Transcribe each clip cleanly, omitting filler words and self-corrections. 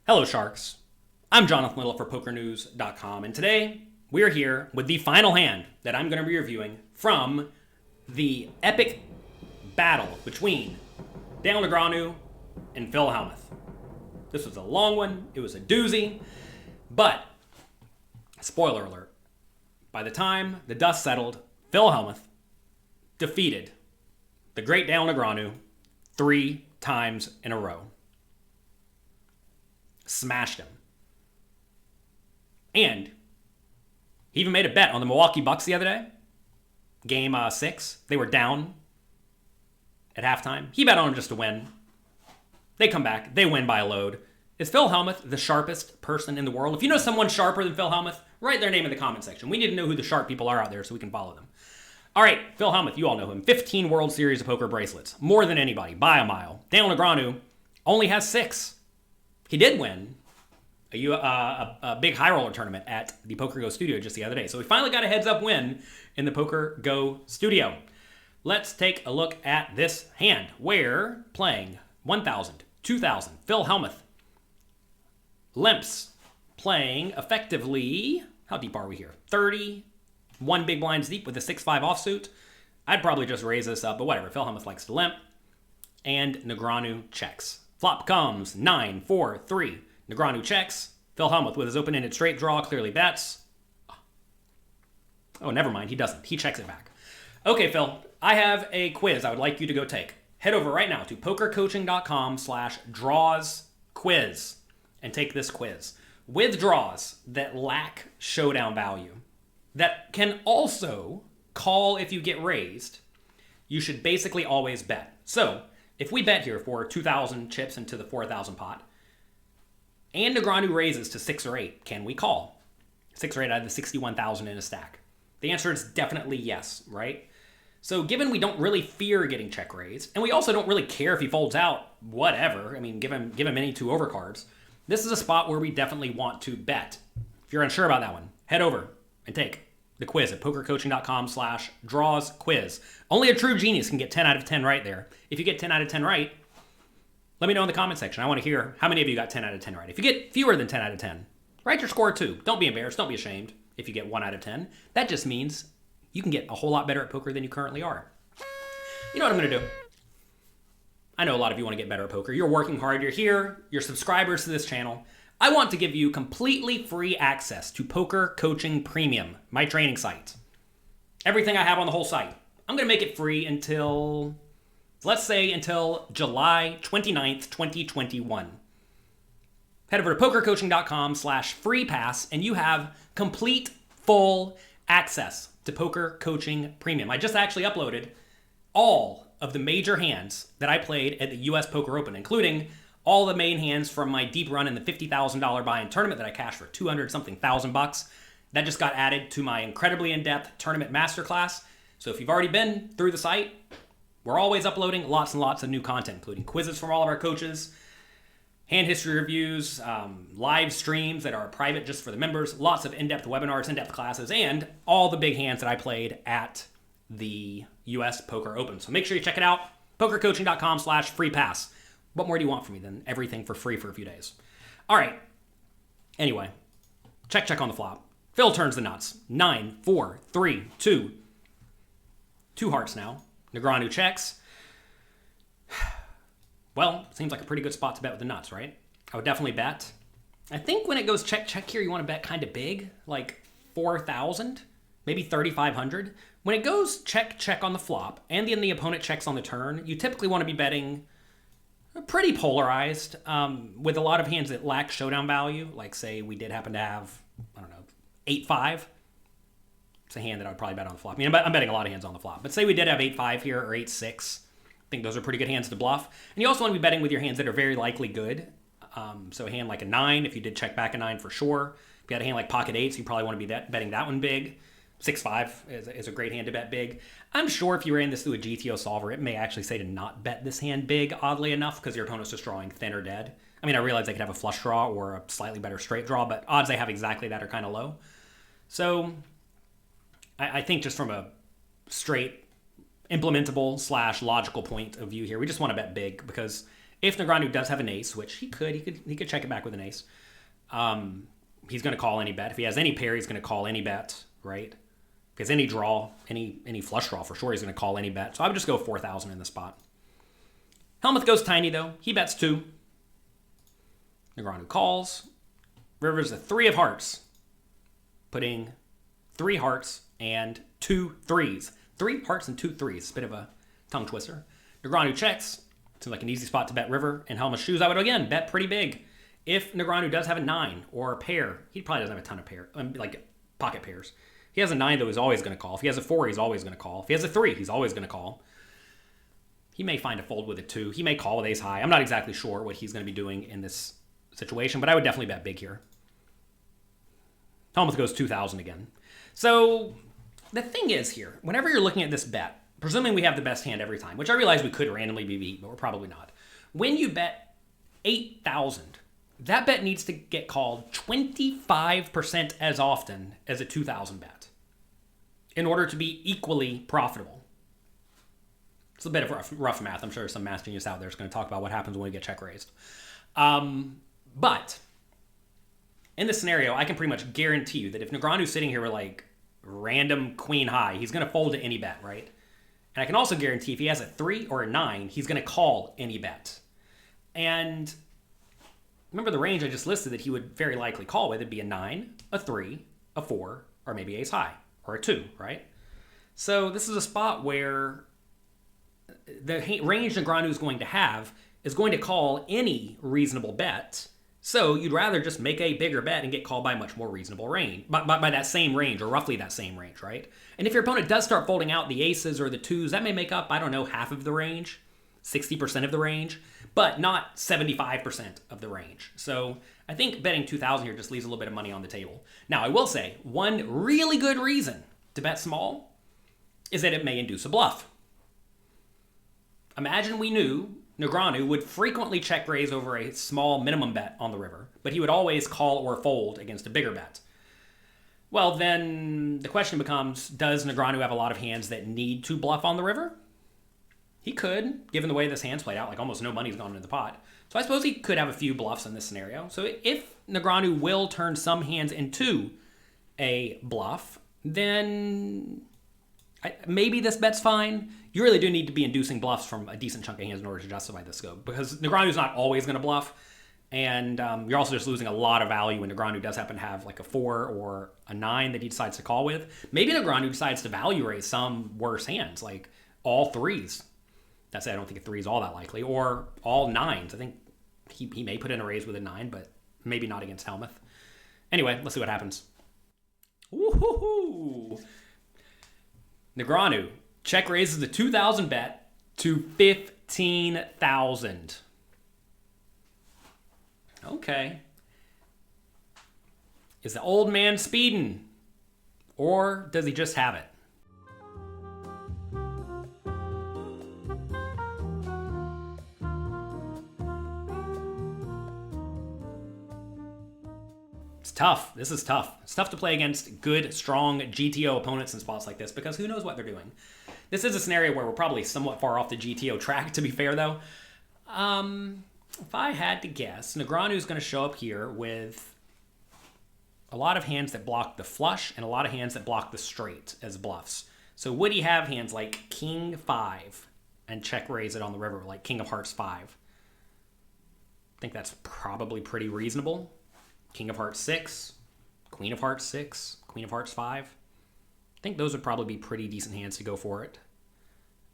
Hello, Sharks. I'm Jonathan Little for PokerNews.com, and today we're here with the final hand that I'm going to be reviewing from the epic battle between Daniel Negreanu and Phil Hellmuth. This was a long one, it was a doozy, but, spoiler alert, by the time the dust settled, Phil Hellmuth defeated the great Daniel Negreanu 3 times in a row. Smashed him. And he even made a bet on the Milwaukee Bucks the other day. Game 6. They were down at halftime. He bet on them just to win. They come back. They win by a load. Is Phil Hellmuth the sharpest person in the world? If you know someone sharper than Phil Hellmuth, write their name in the comment section. We need to know who the sharp people are out there so we can follow them. All right, Phil Hellmuth, you all know him. 15 World Series of Poker bracelets. More than anybody, by a mile. Daniel Negreanu only has 6. He did win a big high roller tournament at the PokerGO studio just the other day. So we finally got a heads-up win in the PokerGO studio. Let's take a look at this hand. We're playing 1,000, 2,000. Phil Hellmuth limps, playing effectively, how deep are we here? 31 big blinds deep with a 6-5 offsuit. I'd probably just raise this up, but whatever. Phil Hellmuth likes to limp. And Negreanu checks. Flop comes 9-4-3. Negreanu checks. Phil Hellmuth with his open-ended straight draw clearly bets. Oh, never mind. He doesn't. He checks it back. Okay, Phil. I have a quiz I would like you to go take. Head over right now to pokercoaching.com/drawsquiz and take this quiz. With draws that lack showdown value, that can also call if you get raised, you should basically always bet. So, if we bet here for 2,000 chips into the 4,000 pot, and Negreanu raises to 6 or 8, can we call? 6 or 8 out of the 61,000 in a stack. The answer is definitely yes, right? So given we don't really fear getting check raised, and we also don't really care if he folds out, whatever. I mean, give him any 2 overcards. This is a spot where we definitely want to bet. If you're unsure about that one, head over and take the quiz at pokercoaching.com/drawsquiz. Only a true genius can get 10 out of 10 right there. If you get 10 out of 10 right, let me know in the comment section. I want to hear how many of you got 10 out of 10 right. If you get fewer than 10 out of 10, write your score too. Don't be embarrassed. Don't be ashamed if you get 1 out of 10. That just means you can get a whole lot better at poker than you currently are. You know what I'm going to do? I know a lot of you want to get better at poker. You're working hard. You're here. You're subscribers to this channel. I want to give you completely free access to Poker Coaching Premium, my training site. Everything I have on the whole site. I'm going to make it free until, let's say, until July 29th, 2021. Head over to pokercoaching.com/freepass and you have complete, full access to Poker Coaching Premium. I just actually uploaded all of the major hands that I played at the US Poker Open, including all the main hands from my deep run in the $50,000 buy-in tournament that I cashed for 200-something thousand bucks. That just got added to my incredibly in-depth tournament masterclass. So if you've already been through the site, we're always uploading lots and lots of new content, including quizzes from all of our coaches, hand history reviews, live streams that are private just for the members, lots of in-depth webinars, in-depth classes, and all the big hands that I played at the US Poker Open. So make sure you check it out, pokercoaching.com/freepass. What more do you want from me than everything for free for a few days? All right. Anyway, check on the flop. Phil turns the nuts. 9-4-3-2. 2 hearts now. Negreanu checks. Well, seems like a pretty good spot to bet with the nuts, right? I would definitely bet. I think when it goes check here, you want to bet kind of big, like 4,000, maybe 3,500. When it goes check on the flop, and then the opponent checks on the turn, you typically want to be betting pretty polarized, with a lot of hands that lack showdown value. Like, say, we did happen to have, 8-5. It's a hand that I would probably bet on the flop. I mean, I'm betting a lot of hands on the flop. But say we did have 8-5 here or 8-6. I think those are pretty good hands to bluff. And you also want to be betting with your hands that are very likely good. So a hand like a 9, if you did check back a 9 for sure. If you had a hand like pocket 8s, you probably want to be betting that one big. 6-5 is a great hand to bet big. I'm sure if you ran this through a GTO solver, it may actually say to not bet this hand big, oddly enough, because your opponent's just drawing thin or dead. I mean, I realize they could have a flush draw or a slightly better straight draw, but odds they have exactly that are kind of low. So I think just from a straight implementable / logical point of view here, we just want to bet big because If Negreanu does have an ace, which he could check it back with an ace, he's going to call any bet. If he has any pair, he's going to call any bet, right? If he has any draw, any flush draw, for sure he's going to call any bet. So I would just go 4,000 in the spot. Helmuth goes tiny, though. He bets 2. Negreanu calls. River's a 3 of hearts, putting 3 hearts and 2 threes. 3 hearts and 2 threes. It's a bit of a tongue twister. Negreanu checks. Seems like an easy spot to bet river. And Helmuth's shoes, I would, again, bet pretty big. If Negreanu does have a 9 or a pair, he probably doesn't have a ton of pair, like pocket pairs. He has a 9, though, he's always going to call. If he has a 4, he's always going to call. If he has a 3, he's always going to call. He may find a fold with a 2. He may call with ace high. I'm not exactly sure what he's going to be doing in this situation, but I would definitely bet big here. Helmuth goes 2,000 again. So the thing is here, whenever you're looking at this bet, presuming we have the best hand every time, which I realize we could randomly be beat, but we're probably not. When you bet 8,000, that bet needs to get called 25% as often as a 2,000 bet in order to be equally profitable. It's a bit of rough math. I'm sure some math genius out there is going to talk about what happens when we get check raised. But in this scenario, I can pretty much guarantee you that if Negreanu's sitting here with like random queen high, he's going to fold to any bet, right? And I can also guarantee if he has a 3 or a 9, he's going to call any bet. And remember the range I just listed that he would very likely call with? It'd be a 9, a 3, a 4, or maybe ace high, or a 2, right? So this is a spot where the range Negreanu is going to have is going to call any reasonable bet. So you'd rather just make a bigger bet and get called by a much more reasonable range, by that same range, or roughly that same range, right? And if your opponent does start folding out the aces or the 2s, that may make up, I don't know, half of the range, 60% of the range, but not 75% of the range. So I think betting 2,000 here just leaves a little bit of money on the table. Now, I will say, one really good reason to bet small is that it may induce a bluff. Imagine we knew Negreanu would frequently check raise over a small minimum bet on the river, but he would always call or fold against a bigger bet. Well, then the question becomes, does Negreanu have a lot of hands that need to bluff on the river? He could, given the way this hand's played out, like almost no money's gone into the pot. So I suppose he could have a few bluffs in this scenario. So if Negreanu will turn some hands into a bluff, then maybe this bet's fine. You really do need to be inducing bluffs from a decent chunk of hands in order to justify this scope, because Negreanu's not always going to bluff, and you're also just losing a lot of value when Negreanu does happen to have like a 4 or a 9 that he decides to call with. Maybe Negreanu decides to value raise some worse hands, like all 3s. That's it, I don't think a 3 is all that likely, or all 9s. I think he may put in a raise with a 9, but maybe not against Helmuth. Anyway, let's see what happens. Woohoo! Negreanu check raises the 2,000 bet to 15,000. Okay. Is the old man speeding? Or does he just have it? It's tough. This is tough. It's tough to play against good, strong GTO opponents in spots like this because who knows what they're doing. This is a scenario where we're probably somewhat far off the GTO track, to be fair, though. If I had to guess, Negreanu's going to show up here with a lot of hands that block the flush and a lot of hands that block the straight as bluffs. So would he have hands like King 5 and check raise it on the river, like King of Hearts 5? I think that's probably pretty reasonable. King of Hearts 6, Queen of Hearts 6, Queen of Hearts 5. I think those would probably be pretty decent hands to go for it.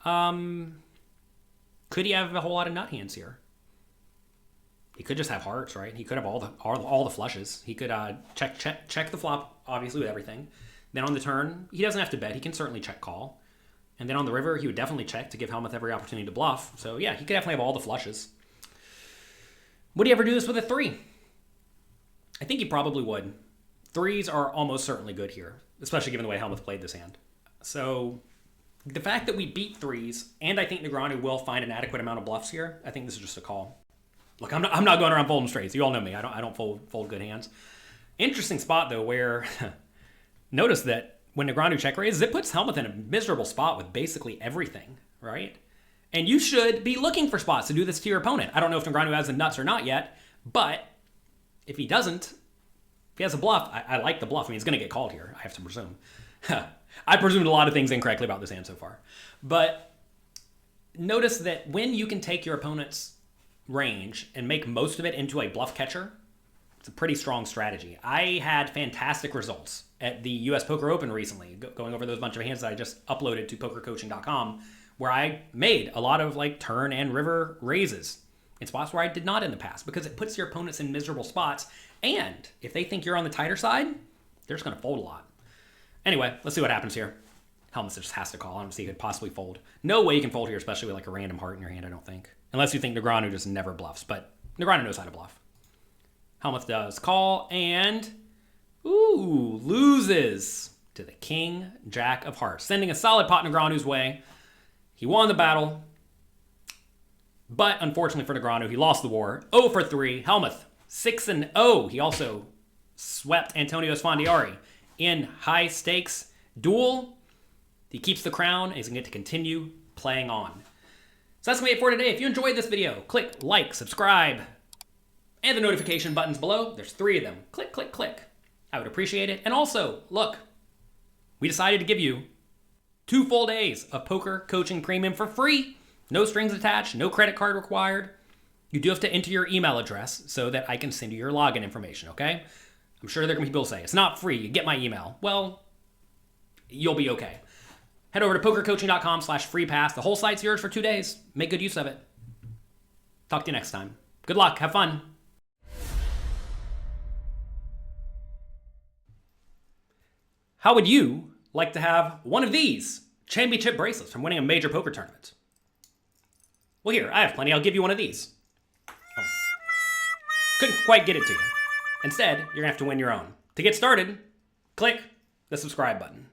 Could he have a whole lot of nut hands here? He could just have hearts, right? He could have all the flushes. He could check the flop, obviously, with everything. Then on the turn, he doesn't have to bet. He can certainly check call. And then on the river, he would definitely check to give Helmuth every opportunity to bluff. So yeah, he could definitely have all the flushes. Would he ever do this with a 3? I think he probably would. 3s are almost certainly good here, especially given the way Helmuth played this hand. So the fact that we beat 3s, and I think Negreanu will find an adequate amount of bluffs here, I think this is just a call. Look, I'm not going around folding straights. You all know me. I don't fold good hands. Interesting spot, though, where notice that when Negreanu check raises, it puts Helmuth in a miserable spot with basically everything, right? And you should be looking for spots to do this to your opponent. I don't know if Negreanu has the nuts or not yet, but if he doesn't, if he has a bluff, I like the bluff. I mean, he's going to get called here, I have to presume. I presumed a lot of things incorrectly about this hand so far. But notice that when you can take your opponent's range and make most of it into a bluff catcher, it's a pretty strong strategy. I had fantastic results at the US Poker Open recently, going over those bunch of hands that I just uploaded to pokercoaching.com, where I made a lot of like turn and river raises in spots where I did not in the past, because it puts your opponents in miserable spots. And if they think you're on the tighter side, they're just going to fold a lot. Anyway, let's see what happens here. Helmuth just has to call. I don't see he could possibly fold. No way you can fold here, especially with like a random heart in your hand, I don't think. Unless you think Negreanu just never bluffs, but Negreanu knows how to bluff. Helmuth does call and, ooh, loses to the king, jack of hearts, sending a solid pot Negreanu's way. He won the battle, but unfortunately for Negreanu, he lost the war. 0 for 3. Hellmuth, 6-0. He also swept Antonio Sfondiari in High Stakes Duel. He keeps the crown, and he's going to get to continue playing on. So that's going to be it for today. If you enjoyed this video, click like, subscribe, and the notification buttons below. There's 3 of them. Click, click, click. I would appreciate it. And also, look, we decided to give you 2 full days of Poker Coaching Premium for free. No strings attached, no credit card required. You do have to enter your email address so that I can send you your login information, okay? I'm sure there are going to be people who say, it's not free, you get my email. Well, you'll be okay. Head over to pokercoaching.com/free pass. The whole site's yours for 2 days. Make good use of it. Talk to you next time. Good luck. Have fun. How would you like to have one of these championship bracelets from winning a major poker tournament? Well, here, I have plenty. I'll give you one of these. Oh. Couldn't quite get it to you. Instead, you're going to have to win your own. To get started, click the subscribe button.